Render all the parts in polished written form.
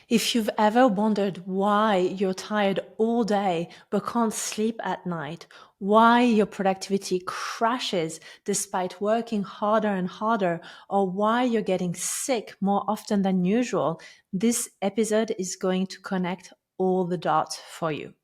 If you've ever wondered why you're tired all day but can't sleep at night, why your productivity crashes despite working harder and harder, or why you're getting sick more often than usual, this episode is going to connect all the dots for you.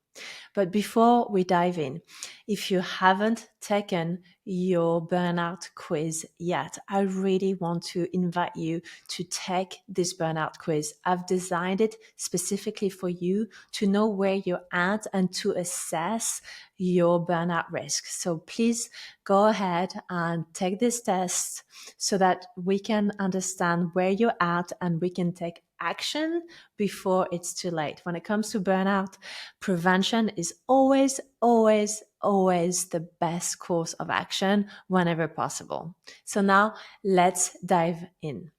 But before we dive in, if you haven't taken your burnout quiz yet, I really want to invite you to take this burnout quiz. I've designed it specifically for you to know where you're at and to assess your burnout risk. So please go ahead and take this test so that we can understand where you're at and we can take action before it's too late. When it comes to burnout, prevention is always, always, always the best course of action whenever possible. So now let's dive in.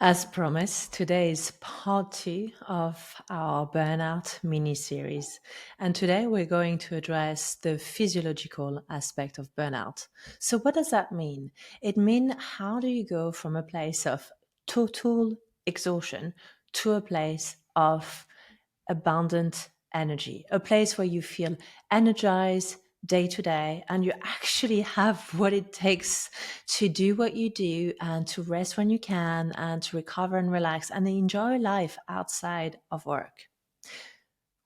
As promised, today is part 2 of our Burnout Mini-Series. And today we're going to address the physiological aspect of burnout. So what does that mean? It means how do you go from a place of total exhaustion to a place of abundant energy, a place where you feel energized day to day and you actually have what it takes to do what you do and to rest when you can and to recover and relax and enjoy life outside of work.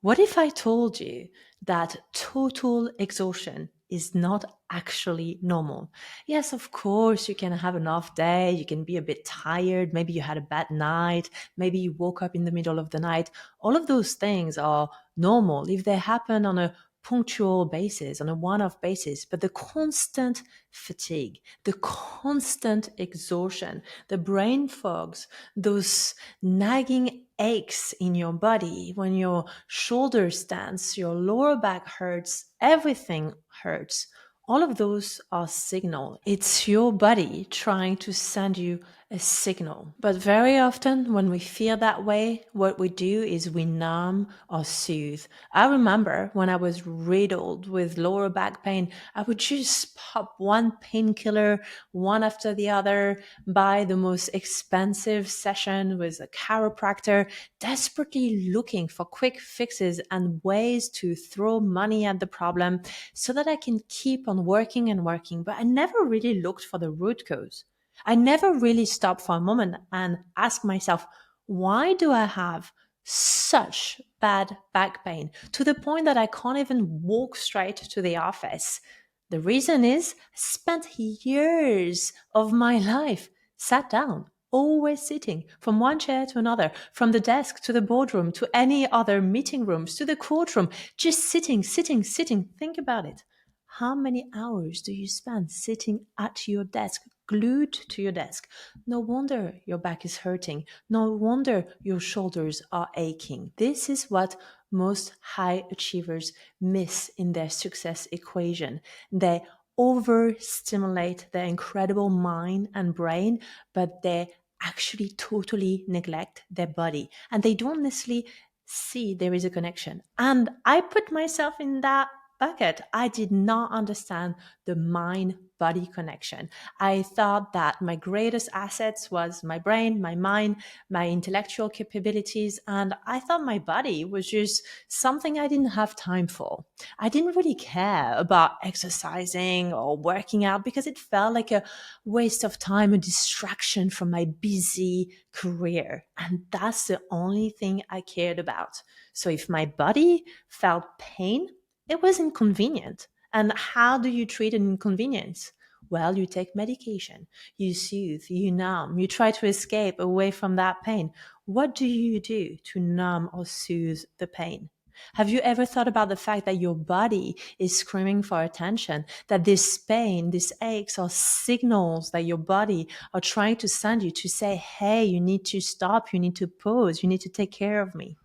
What if I told you that total exhaustion is not actually normal? Yes, of course, you can have an off day, you can be a bit tired, maybe you had a bad night, maybe you woke up in the middle of the night. All of those things are normal if they happen on a punctual basis, on a one-off basis, but the constant fatigue, the constant exhaustion, the brain fogs, those nagging aches in your body when your shoulders tense, your lower back hurts, everything hurts. All of those are signal. It's your body trying to send you a signal. But very often when we feel that way, what we do is we numb or soothe. I remember when I was riddled with lower back pain, I would just pop one painkiller, one after the other, buy the most expensive session with a chiropractor, desperately looking for quick fixes and ways to throw money at the problem so that I can keep on working and working. But I never really looked for the root cause. I never really stopped for a moment and asked myself, why do I have such bad back pain to the point that I can't even walk straight to the office? The reason is I spent years of my life sat down, always sitting from one chair to another, from the desk to the boardroom to any other meeting rooms to the courtroom, just sitting, sitting, sitting. Think about it. How many hours do you spend sitting at your desk, glued to your desk? No wonder your back is hurting. No wonder your shoulders are aching. This is what most high achievers miss in their success equation. They overstimulate their incredible mind and brain, but they actually totally neglect their body and they don't necessarily see there is a connection. And I put myself in that bucket. I did not understand the mind body connection. I thought that my greatest assets was my brain, my mind, my intellectual capabilities, and I thought my body was just something I didn't have time for. I didn't really care about exercising or working out because it felt like a waste of time, a distraction from my busy career. And that's the only thing I cared about. So if my body felt pain, it was inconvenient. And how do you treat an inconvenience? Well, you take medication, you soothe, you numb, you try to escape away from that pain. What do you do to numb or soothe the pain? Have you ever thought about the fact that your body is screaming for attention, that this pain, these aches are signals that your body are trying to send you to say, hey, you need to stop, you need to pause, you need to take care of me?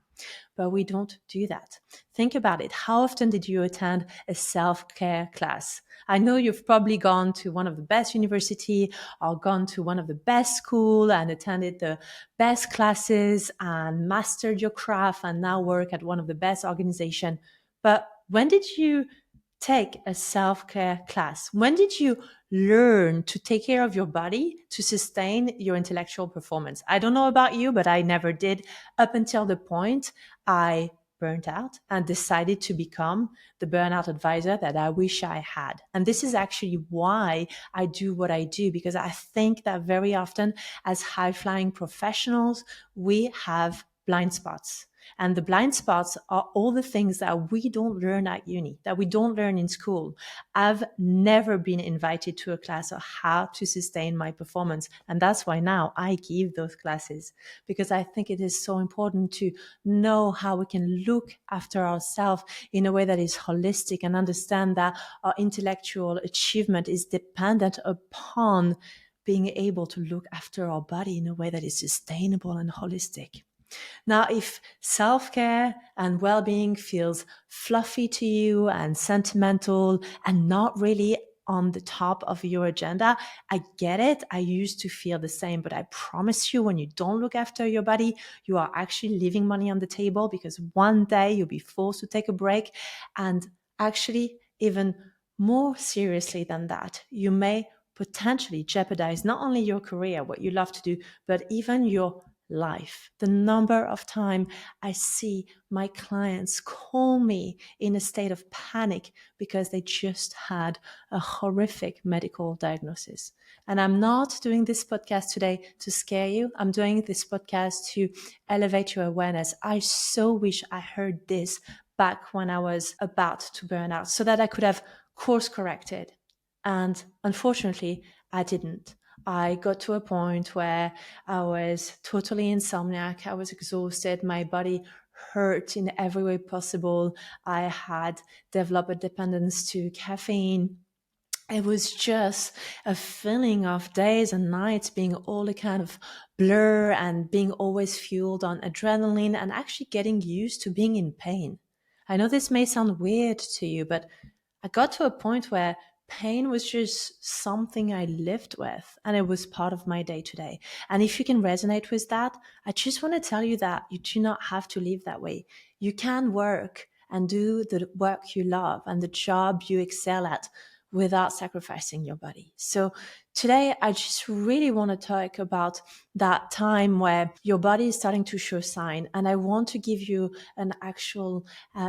But we don't do that. Think about it. How often did you attend a self-care class? I know you've probably gone to one of the best university or gone to one of the best school and attended the best classes and mastered your craft and now work at one of the best organization. But when did you take a self-care class? When did you learn to take care of your body to sustain your intellectual performance? I don't know about you, but I never did up until the point I burnt out and decided to become the burnout advisor that I wish I had. And this is actually why I do what I do, because I think that very often as high flying professionals, we have blind spots. And the blind spots are all the things that we don't learn at uni, that we don't learn in school. I've never been invited to a class on how to sustain my performance. And that's why now I give those classes, because I think it is so important to know how we can look after ourselves in a way that is holistic and understand that our intellectual achievement is dependent upon being able to look after our body in a way that is sustainable and holistic. Now, if self care and well being feels fluffy to you and sentimental and not really on the top of your agenda, I get it. I used to feel the same, but I promise you, when you don't look after your body, you are actually leaving money on the table, because one day you'll be forced to take a break. And actually, even more seriously than that, you may potentially jeopardize not only your career, what you love to do, but even your life. The number of time I see my clients call me in a state of panic because they just had a horrific medical diagnosis. And I'm not doing this podcast today to scare you. I'm doing this podcast to elevate your awareness. I so wish I heard this back when I was about to burn out, so that I could have course corrected. And unfortunately, I didn't. I got to a point where I was totally insomniac. I was exhausted. My body hurt in every way possible. I had developed a dependence to caffeine. It was just a feeling of days and nights being all a kind of blur and being always fueled on adrenaline and actually getting used to being in pain. I know this may sound weird to you, but I got to a point where pain was just something I lived with, and it was part of my day to day. And if you can resonate with that, I just want to tell you that you do not have to live that way. You can work and do the work you love and the job you excel at without sacrificing your body. So today, I just really want to talk about that time where your body is starting to show sign. And I want to give you an actual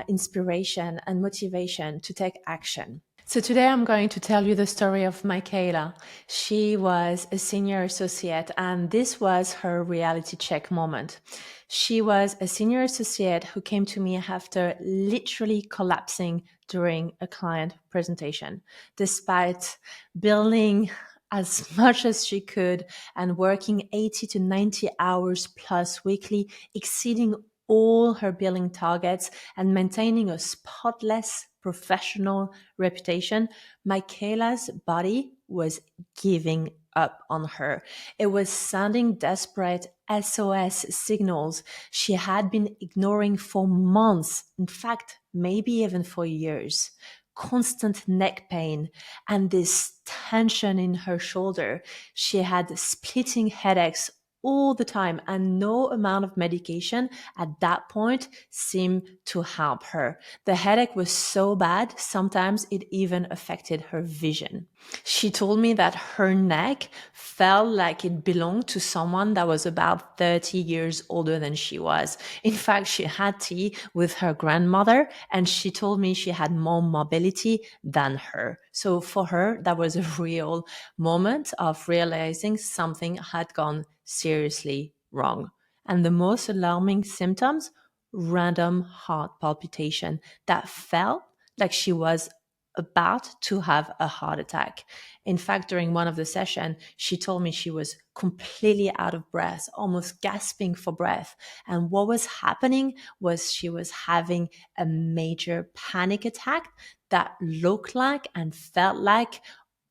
inspiration and motivation to take action. So today I'm going to tell you the story of Michaela. She was a senior associate, and this was her reality check moment. She was a senior associate who came to me after literally collapsing during a client presentation. Despite building as much as she could and working 80 to 90 hours plus weekly, exceeding all her billing targets and maintaining a spotless professional reputation, Michaela's body was giving up on her. It was sending desperate SOS signals she had been ignoring for months, in fact, maybe even for years. Constant neck pain and this tension in her shoulder. She had splitting headaches all the time, and no amount of medication at that point seemed to help her. The headache was so bad, sometimes it even affected her vision. She told me that her neck felt like it belonged to someone that was about 30 years older than she was. In fact, she had tea with her grandmother, and she told me she had more mobility than her. So for her, that was a real moment of realizing something had gone seriously wrong. And the most alarming symptoms, random heart palpitation that felt like she was about to have a heart attack. In fact, during one of the sessions, she told me she was completely out of breath, almost gasping for breath. And what was happening was she was having a major panic attack that looked like and felt like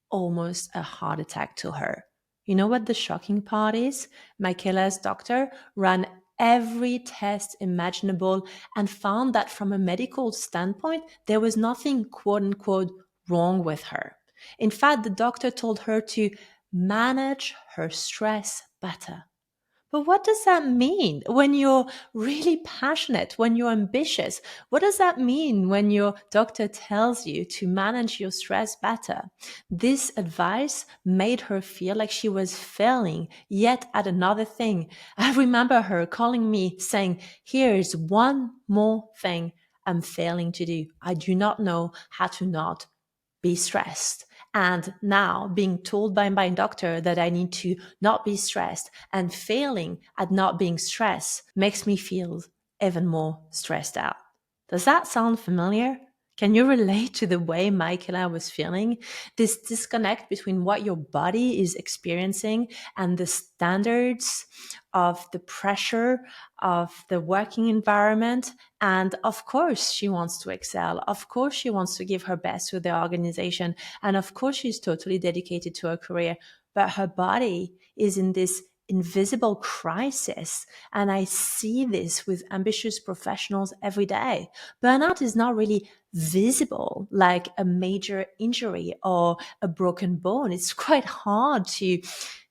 almost a heart attack to her. You know what the shocking part is? Michaela's doctor ran every test imaginable and found that from a medical standpoint, there was nothing quote unquote wrong with her. In fact, the doctor told her to manage her stress better. But what does that mean when you're really passionate, when you're ambitious? What does that mean when your doctor tells you to manage your stress better? This advice made her feel like she was failing yet at another thing. I remember her calling me saying, "Here's one more thing I'm failing to do. I do not know how to not be stressed." And now being told by my doctor that I need to not be stressed and failing at not being stressed makes me feel even more stressed out. Does that sound familiar? Can you relate to the way Michaela was feeling? This disconnect between what your body is experiencing and the standards of the pressure of the working environment. And of course, she wants to excel. Of course, she wants to give her best to the organization. And of course, she's totally dedicated to her career. But her body is in this invisible crisis. And I see this with ambitious professionals every day. Burnout is not really visible like a major injury or a broken bone. It's quite hard to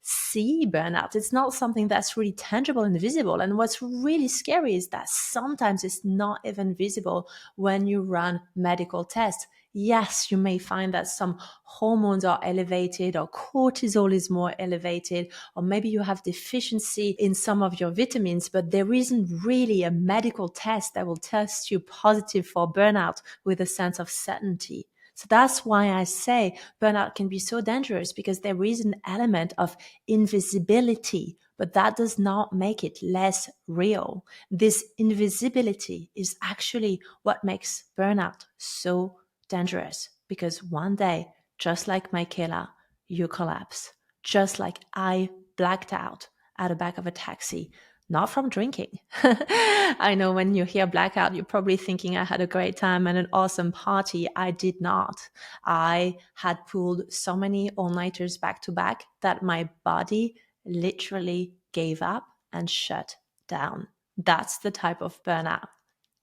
see burnout. It's not something that's really tangible and visible. And what's really scary is that sometimes it's not even visible when you run medical tests. Yes, you may find that some hormones are elevated or cortisol is more elevated, or maybe you have deficiency in some of your vitamins, but there isn't really a medical test that will test you positive for burnout with a sense of certainty. So that's why I say burnout can be so dangerous, because there is an element of invisibility, but that does not make it less real. This invisibility is actually what makes burnout so dangerous, because one day, just like Michaela, you collapse, just like I blacked out at the back of a taxi, not from drinking. I know when you hear blackout, you're probably thinking I had a great time and an awesome party. I did not. I had pulled so many all-nighters back to back that my body literally gave up and shut down. That's the type of burnout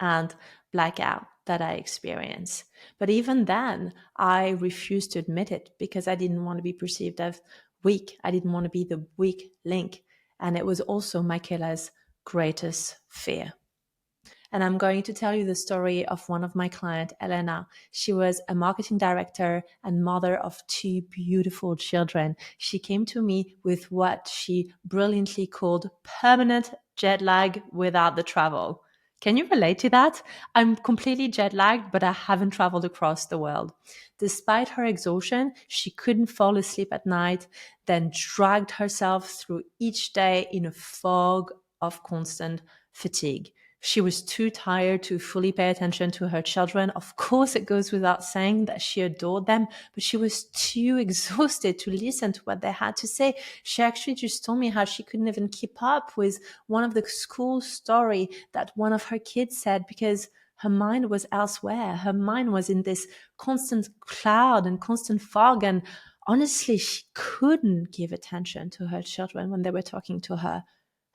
and blackout that I experience. But even then, I refused to admit it because I didn't want to be perceived as weak. I didn't want to be the weak link. And it was also Michaela's greatest fear. And I'm going to tell you the story of one of my clients, Elena. She was a marketing director and mother of two beautiful children. She came to me with what she brilliantly called permanent jet lag without the travel. Can you relate to that? I'm completely jet lagged, but I haven't traveled across the world. Despite her exhaustion, she couldn't fall asleep at night, then dragged herself through each day in a fog of constant fatigue. She was too tired to fully pay attention to her children. Of course, it goes without saying that she adored them, but she was too exhausted to listen to what they had to say. She actually just told me how she couldn't even keep up with one of the school story that one of her kids said, because her mind was elsewhere. Her mind was in this constant cloud and constant fog. And honestly, she couldn't give attention to her children when they were talking to her.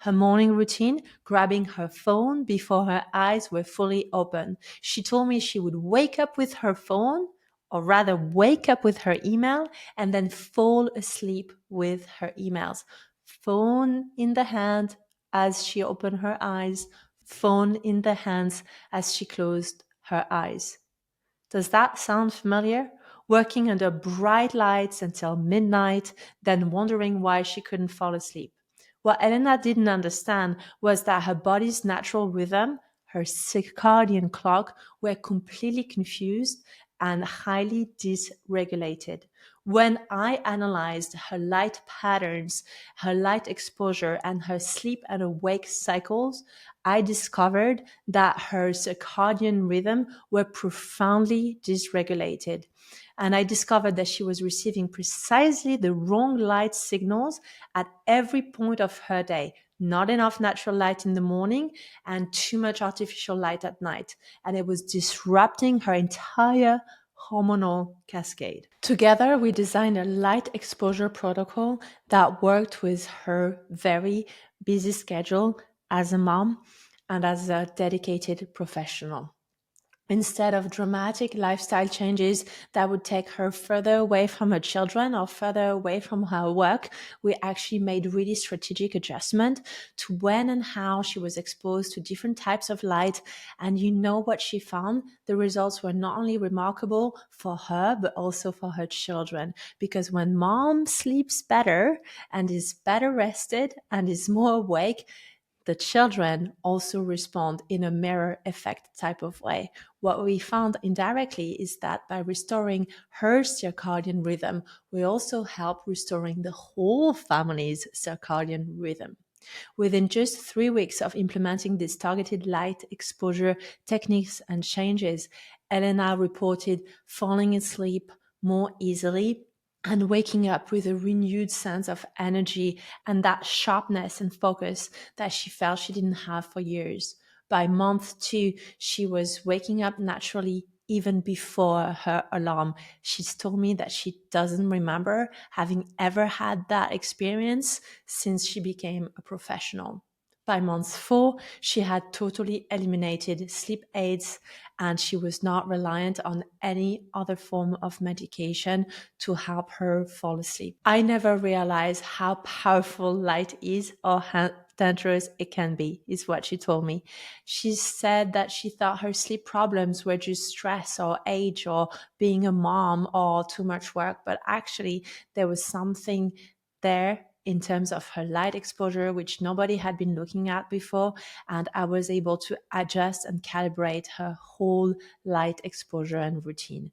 Her morning routine, grabbing her phone before her eyes were fully open. She told me she would wake up with her phone, or rather wake up with her email, and then fall asleep with her emails. Phone in the hand as she opened her eyes, phone in the hands as she closed her eyes. Does that sound familiar? Working under bright lights until midnight, then wondering why she couldn't fall asleep. What Elena didn't understand was that her body's natural rhythm, her circadian clock, were completely confused and highly dysregulated. When I analyzed her light patterns, her light exposure, and her sleep and awake cycles, I discovered that her circadian rhythm were profoundly dysregulated. And I discovered that she was receiving precisely the wrong light signals at every point of her day. Not enough natural light in the morning and too much artificial light at night. And it was disrupting her entire hormonal cascade. Together, we designed a light exposure protocol that worked with her very busy schedule as a mom and as a dedicated professional. Instead of dramatic lifestyle changes that would take her further away from her children or further away from her work, we actually made really strategic adjustment to when and how she was exposed to different types of light. And you know what she found? The results were not only remarkable for her, but also for her children. Because when mom sleeps better and is better rested and is more awake, the children also respond in a mirror effect type of way. What we found indirectly is that by restoring her circadian rhythm, we also help restoring the whole family's circadian rhythm. Within just 3 weeks of implementing these targeted light exposure techniques and changes, Elena reported falling asleep more easily and waking up with a renewed sense of energy and that sharpness and focus that she felt she didn't have for years. By month 2, she was waking up naturally even before her alarm. She's told me that she doesn't remember having ever had that experience since she became a professional. By month 4, she had totally eliminated sleep aids and she was not reliant on any other form of medication to help her fall asleep. I never realized how powerful light is or how dangerous it can be, is what she told me. She said that she thought her sleep problems were just stress or age or being a mom or too much work, but actually there was something there in terms of her light exposure, which nobody had been looking at before. And I was able to adjust and calibrate her whole light exposure and routine.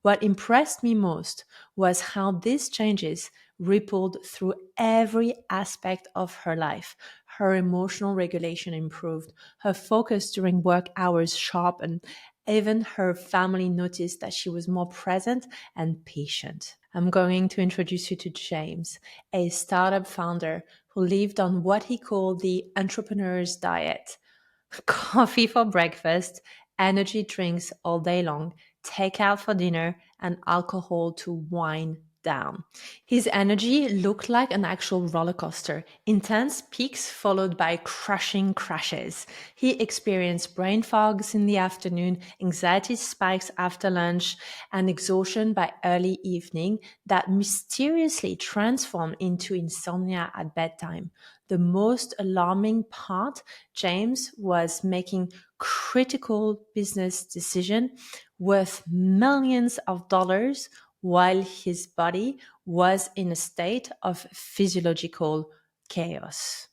What impressed me most was how these changes rippled through every aspect of her life. Her emotional regulation improved, her focus during work hours sharpened, even her family noticed that she was more present and patient. I'm going to introduce you to James, a startup founder who lived on what he called the entrepreneur's diet: coffee for breakfast, energy drinks all day long, takeout for dinner, and alcohol to wind down. His energy looked like an actual roller coaster, intense peaks followed by crushing crashes. He experienced brain fogs in the afternoon, anxiety spikes after lunch, and exhaustion by early evening that mysteriously transformed into insomnia at bedtime. The most alarming part: James was making critical business decisions worth millions of dollars while his body was in a state of physiological chaos.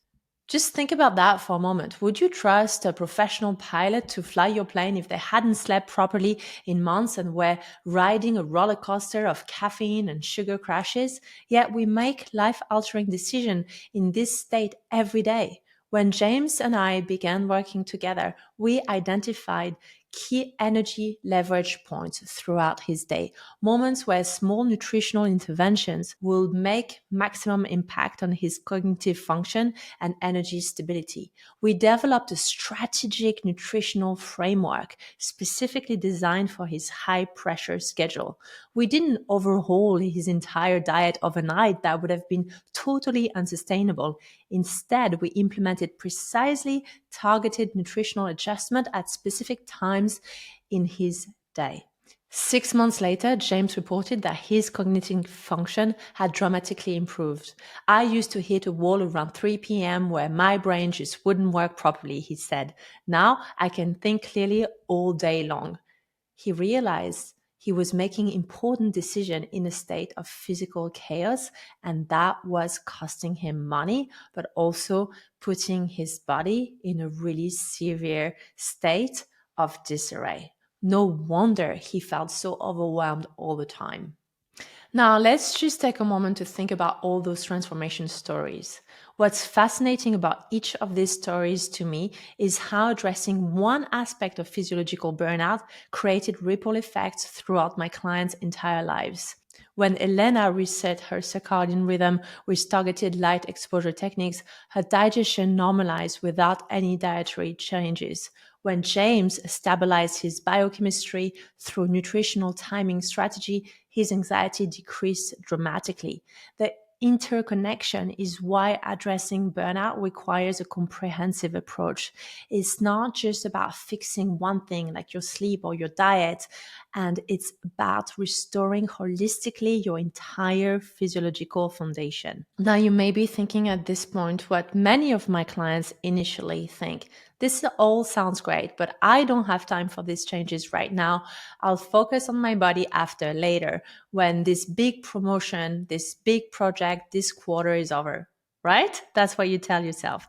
Just think about that for a moment. Would you trust a professional pilot to fly your plane if they hadn't slept properly in months and were riding a roller coaster of caffeine and sugar crashes? Yet we make life altering decisions in this state every day. When James and I began working together, we identified key energy leverage points throughout his day, moments where small nutritional interventions will make maximum impact on his cognitive function and energy stability. We developed a strategic nutritional framework specifically designed for his high pressure schedule. We didn't overhaul his entire diet overnight, that would have been totally unsustainable. Instead, we implemented precisely targeted nutritional adjustment at specific times in his day. 6 months later, James reported that his cognitive function had dramatically improved. I used to hit a wall around 3 p.m. where my brain just wouldn't work properly, he said. Now I can think clearly all day long. He realized he was making important decisions in a state of physical chaos, and that was costing him money, but also putting his body in a really severe state of disarray. No wonder he felt so overwhelmed all the time. Now, let's just take a moment to think about all those transformation stories. What's fascinating about each of these stories to me is how addressing one aspect of physiological burnout created ripple effects throughout my clients' entire lives. When Elena reset her circadian rhythm with targeted light exposure techniques, her digestion normalized without any dietary changes. When James stabilized his biochemistry through nutritional timing strategy, his anxiety decreased dramatically. The interconnection is why addressing burnout requires a comprehensive approach. It's not just about fixing one thing like your sleep or your diet, and it's about restoring holistically your entire physiological foundation. Now, you may be thinking at this point what many of my clients initially think. This all sounds great, but I don't have time for these changes right now. I'll focus on my body after, later, when this big promotion, this big project, this quarter is over, right? That's what you tell yourself.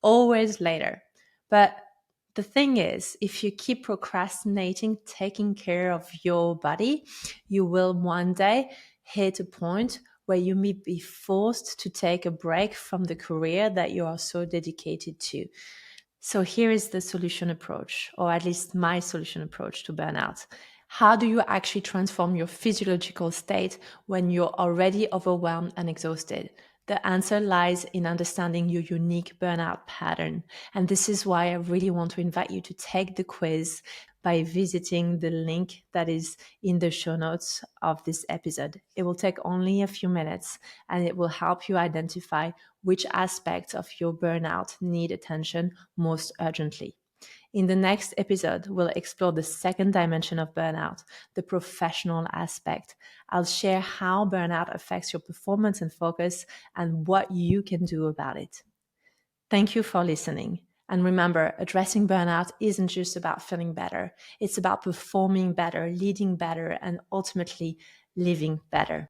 Always later. But the thing is, if you keep procrastinating taking care of your body, you will one day hit a point where you may be forced to take a break from the career that you are so dedicated to. So here is the solution approach, or at least my solution approach to burnout. How do you actually transform your physiological state when you're already overwhelmed and exhausted? The answer lies in understanding your unique burnout pattern. And this is why I really want to invite you to take the quiz by visiting the link that is in the show notes of this episode. It will take only a few minutes and it will help you identify which aspects of your burnout need attention most urgently. In the next episode, we'll explore the second dimension of burnout, the professional aspect. I'll share how burnout affects your performance and focus and what you can do about it. Thank you for listening. And remember, addressing burnout isn't just about feeling better. It's about performing better, leading better, and ultimately living better.